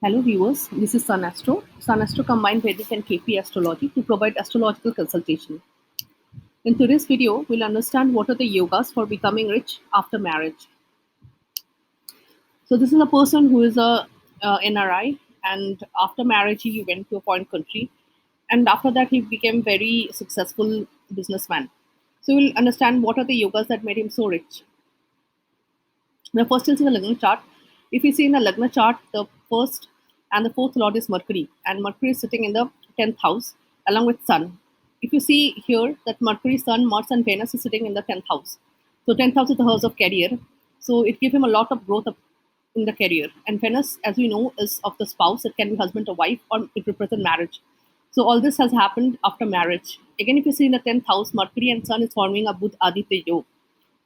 Hello viewers, this is SUN ASTRO. SUN ASTRO combined Vedic and KP astrology to provide astrological consultation. In today's video, we'll understand what are the yogas for becoming rich after marriage. So this is a person who is a NRI, and after marriage he went to a foreign country, and after that he became very successful businessman. So we'll understand what are the yogas that made him so rich. The first is in the Lagna chart. If you see in the Lagna chart, the first and the fourth lord is Mercury, and Mercury is sitting in the 10th house along with Sun. If you see here that Mercury, Sun, Mars, and Venus is sitting in the 10th house. So 10th house is the house of career. So it gives him a lot of growth in the career. And Venus, as we know, is of the spouse. It can be husband or wife, or it represents marriage. So all this has happened after marriage. Again, if you see in the 10th house, Mercury and Sun is forming a Budh Aditya Yoga.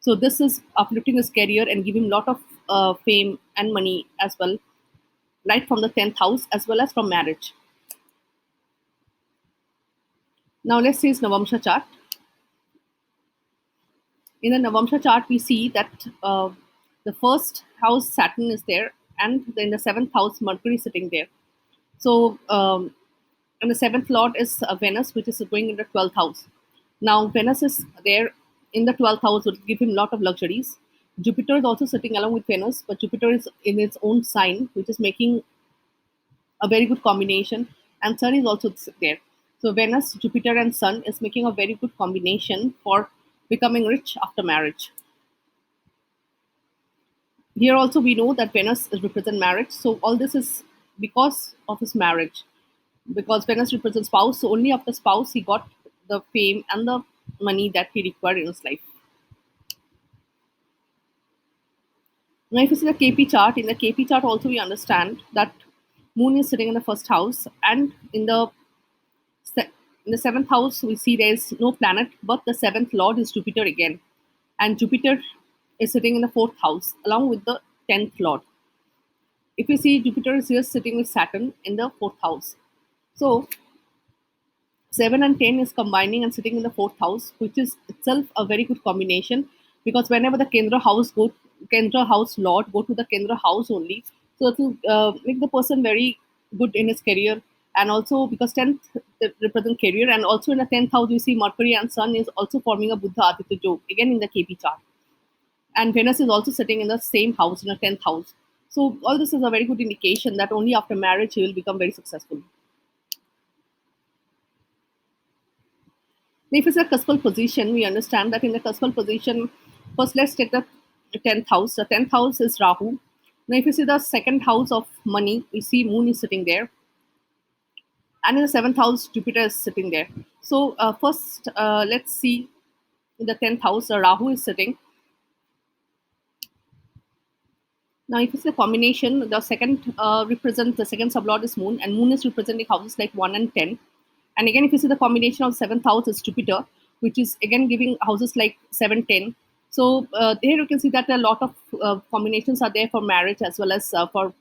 So this is uplifting his career and giving him a lot of fame and money as well, right from the 10th house as well as from marriage. Now let's see his Navamsha chart. In the Navamsha chart, we see that the first house Saturn is there, and in the 7th house Mercury is sitting there. So and the 7th lord is Venus, which is going in the 12th house. Now Venus is there in the 12th house, will give him a lot of luxuries. Jupiter is also sitting along with Venus, but Jupiter is in its own sign, which is making a very good combination, and Sun is also there. So Venus, Jupiter, and Sun is making a very good combination for becoming rich after marriage. Here also we know that Venus represents marriage, so all this is because of his marriage. Because Venus represents spouse, so only after spouse he got the fame and the money that he required in his life. Now, if you see the KP chart, in the KP chart also we understand that Moon is sitting in the first house, and in the 7th house we see there is no planet, but the 7th lord is Jupiter again, and Jupiter is sitting in the 4th house along with the 10th lord. If you see, Jupiter is here sitting with Saturn in the 4th house. So 7 and 10 is combining and sitting in the 4th house, which is itself a very good combination, because whenever the Kendra house lord go to the Kendra house only, so it will make the person very good in his career. And also because 10th represents career, and also in the 10th house you see Mercury and Sun is also forming a Buddha Aditya Yoga again in the KP chart, and Venus is also sitting in the same house in the 10th house. So all this is a very good indication that only after marriage he will become very successful. If it's a cuspal position, we understand that in the cuspal position, first let's take the 10th house. The 10th house is Rahu. Now if you see the second house of money, we see Moon is sitting there. And in the 7th house, Jupiter is sitting there. So first, let's see in the 10th house, Rahu is sitting. Now if you see the combination, the second represents the second sublord is Moon, and Moon is representing houses like 1 and 10. And again, if you see the combination of 7th house is Jupiter, which is again giving houses like 7, 10. So here you can see that a lot of combinations are there for marriage as well as for